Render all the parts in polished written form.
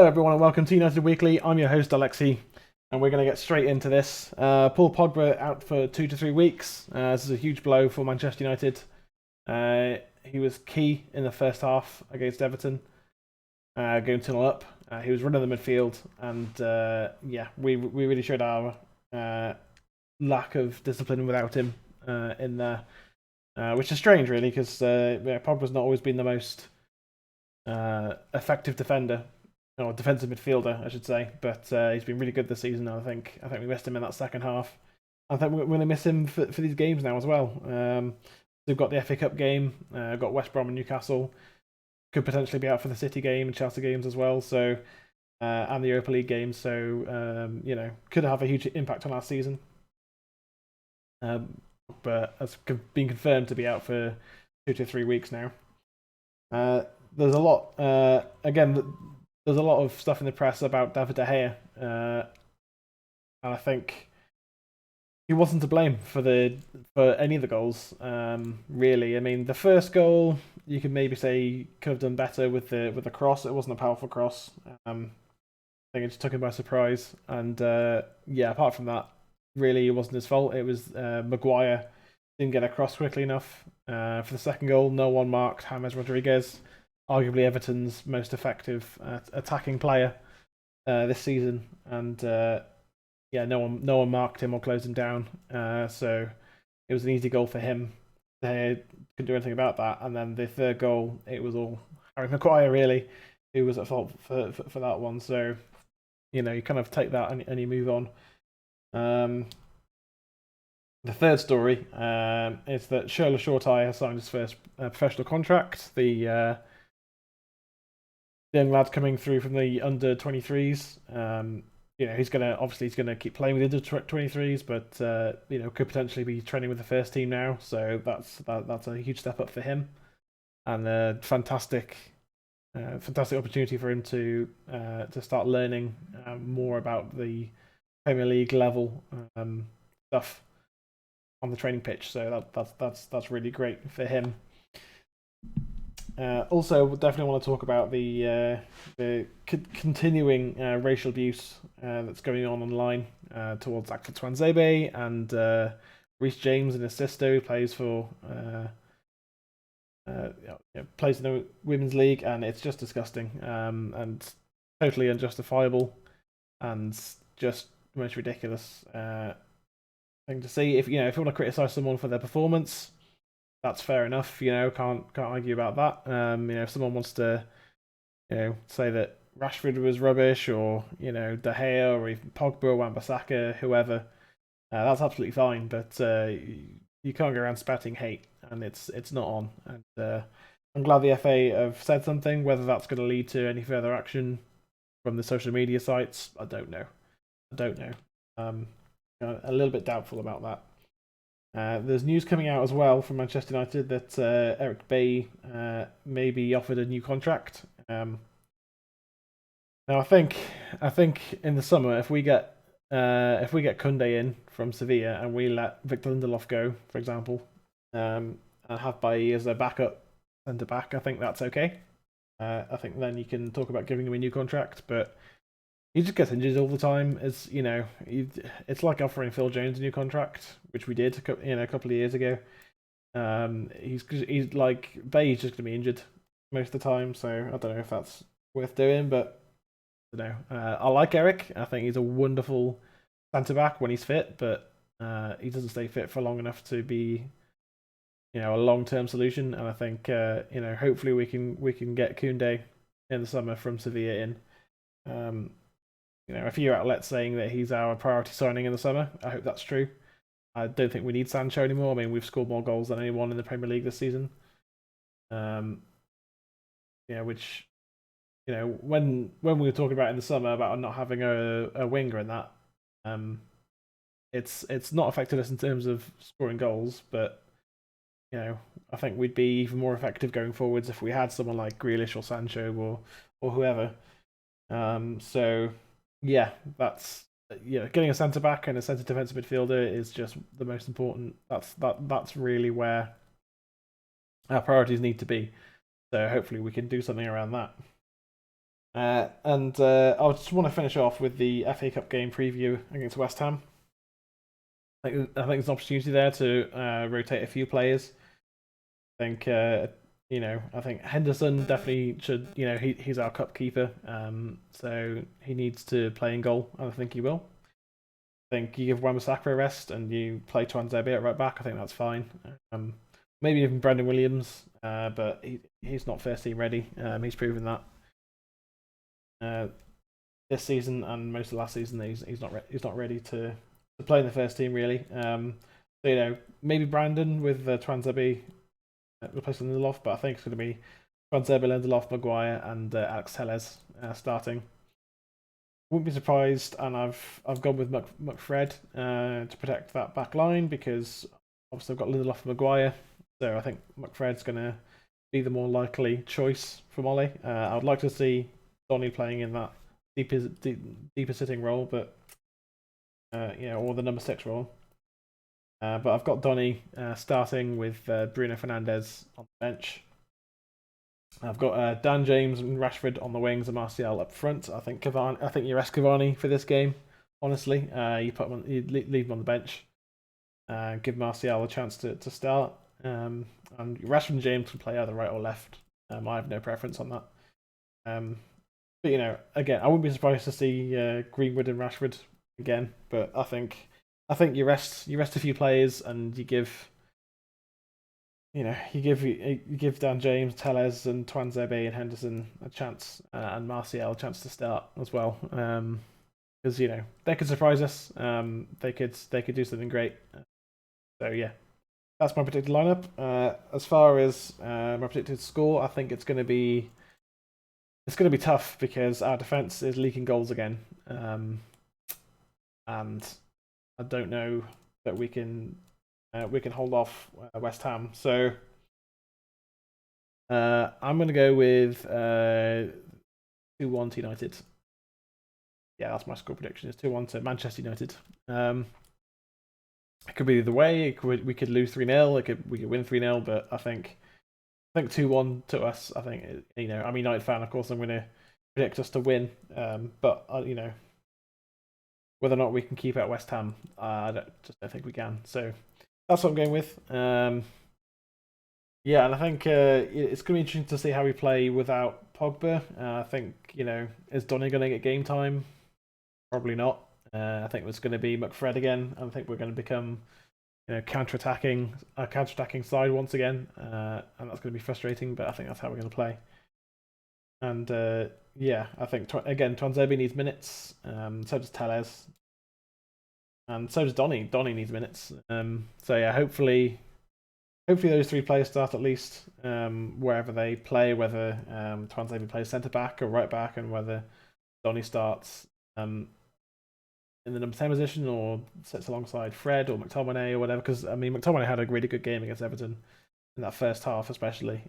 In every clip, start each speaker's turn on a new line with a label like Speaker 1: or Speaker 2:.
Speaker 1: everyone, and welcome to United Weekly. I'm your host, Alexi, and we're going to get straight into this. Paul Pogba out for 2 to 3 weeks. This is a huge blow for Manchester United. He was key in the first half against Everton, going 2-0 up. He was running the midfield, and we really showed our lack of discipline without him in there, which is strange, really, because Pogba's not always been the most effective defender, or defensive midfielder, I should say. But he's been really good this season. I think we missed him in that second half. I think we're going to miss him for these games now as well. We've got the FA Cup game, got West Brom and Newcastle. Could potentially be out for the City game and Chelsea games as well. So and the Europa League games. So could have a huge impact on our season. But has been confirmed to be out for 2 to 3 weeks now. There's a lot. There's a lot of stuff in the press about David De Gea, and I think he wasn't to blame for any of the goals. Really, I mean, the first goal you could maybe say could have done better with the cross. It wasn't a powerful cross. I think it just took him by surprise. And apart from that, really, it wasn't his fault. It was Maguire didn't get across quickly enough. For the second goal, no one marked James Rodriguez, arguably Everton's most effective attacking player this season, and no one marked him or closed him down. So it was an easy goal for him. They couldn't do anything about that. And then the third goal, it was all Harry Maguire, really, who was at fault for that one. So you kind of take that and you move on. The third story is that Shola Shortai has signed his first professional contract. The young lad coming through from the under 23s. He's gonna keep playing with the under 23s, but could potentially be training with the first team now. So that's a huge step up for him, and a fantastic opportunity for him to start learning more about the Premier League level stuff on the training pitch. So that's really great for him. Also, we definitely want to talk about the continuing racial abuse that's going on online towards Axel Tuanzebe and Reece James, an assisto who plays for plays in the Women's League, and it's just disgusting and totally unjustifiable and just the most ridiculous thing to see. If you want to criticize someone for their performance, that's fair enough. Can't argue about that. If someone wants to, say that Rashford was rubbish, or De Gea, or even Pogba, Wan-Bissaka, whoever, that's absolutely fine. But you can't go around spouting hate, and it's not on. And I'm glad the FA have said something. Whether that's going to lead to any further action from the social media sites, I don't know. A little bit doubtful about that. There's news coming out as well from Manchester United that Eric Bailly may be offered a new contract. Now, I think in the summer, if we get Koundé in from Sevilla and we let Victor Lindelof go, for example, and have Bailly as a backup centre back, I think that's okay. I think then you can talk about giving him a new contract, but he just gets injured all the time. It's like offering Phil Jones a new contract, which we did a couple of years ago. He's like Bailly's just gonna be injured most of the time, so I don't know if that's worth doing. But I don't know. I like Eric. I think he's a wonderful centre back when he's fit, but he doesn't stay fit for long enough to be a long-term solution. And I think hopefully we can get Koundé in the summer from Sevilla in. A few outlets saying that he's our priority signing in the summer. I hope that's true. I don't think we need Sancho anymore. I mean, we've scored more goals than anyone in the Premier League this season. Which, when we were talking about in the summer about not having a winger in that, it's not affected us in terms of scoring goals, but I think we'd be even more effective going forwards if we had someone like Grealish or Sancho or whoever. So yeah, that's getting a centre back and a centre defensive midfielder is just the most important. That's really where our priorities need to be. So hopefully we can do something around that. And I just want to finish off with the FA Cup game preview against West Ham. I think there's an opportunity there to rotate a few players. I think I think Henderson definitely should. He's our cup keeper, so he needs to play in goal, and I think he will. I think you give Wan-Bissaka a rest and you play Tuanzebe at right back. I think that's fine. Maybe even Brendan Williams, but he's not first team ready. He's proven that this season and most of last season that he's not ready to play in the first team really. So maybe Brandon with Tuanzebe replacing Lindelof, but I think it's going to be Tuanzebe, Lindelof, Maguire, and Alex Telles starting. Wouldn't be surprised, and I've gone with McFred to protect that back line because obviously I've got Lindelof and Maguire, so I think McFred's going to be the more likely choice from Ollie. I would like to see Donny playing in that deeper sitting role, but or the number 6 role. But I've got Donny starting with Bruno Fernandes on the bench. I've got Dan James and Rashford on the wings and Martial up front. I think you rest Cavani for this game. Honestly, you leave him on the bench. Give Martial a chance to start. And Rashford and James can play either right or left. I have no preference on that. But again, I wouldn't be surprised to see Greenwood and Rashford again. But I think you rest a few players and you give. You give Dan James, Telles, and Tuanzebe and Henderson a chance, and Martial a chance to start as well, because they could surprise us. They could do something great. So yeah, that's my predicted lineup. As far as my predicted score, I think it's going to be tough because our defense is leaking goals again, and I don't know that we can hold off West Ham. So I'm going to go with 2-1 to United. Yeah, that's my score prediction. It's 2-1 to Manchester United. It could be the way. We could lose 3-0. We could win 3-0. But I think 2-1 to us. I think I'm a United fan. Of course, I'm going to predict us to win. But whether or not we can keep out West Ham, I don't think we can. So that's what I'm going with. Yeah, and I think it's going to be interesting to see how we play without Pogba. I think, is Donny going to get game time? Probably not. I think it's going to be McFred again. I think we're going to become, counter-attacking side once again, and that's going to be frustrating. But I think that's how we're going to play. And I think again, Tuanzebe needs minutes. So does Telles. And so does Donny. Donny needs minutes. So yeah, hopefully those 3 players start at least wherever they play, whether Tuanzebe plays centre back or right back, and whether Donny starts in the number 10 position or sits alongside Fred or McTominay or whatever. Because McTominay had a really good game against Everton in that first half, especially.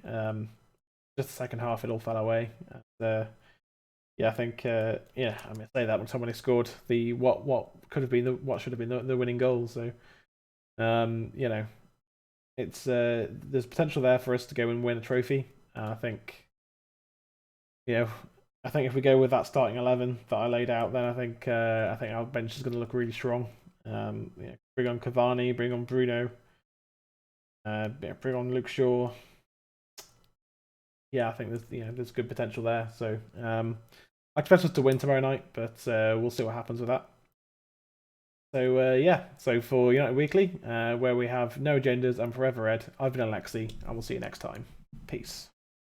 Speaker 1: Just the second half, it all fell away. And, I think I say that McTominay scored the what should have been the winning goal. So it's there's potential there for us to go and win a trophy. I think if we go with that starting 11 that I laid out, then I think our bench is going to look really strong. Bring on Cavani, bring on Bruno, bring on Luke Shaw. Yeah, I think there's good potential there. So I expect us to win tomorrow night, but we'll see what happens with that. So so for United Weekly, where we have no agendas and forever Ed, I've been Alexi, and we'll see you next time. Peace.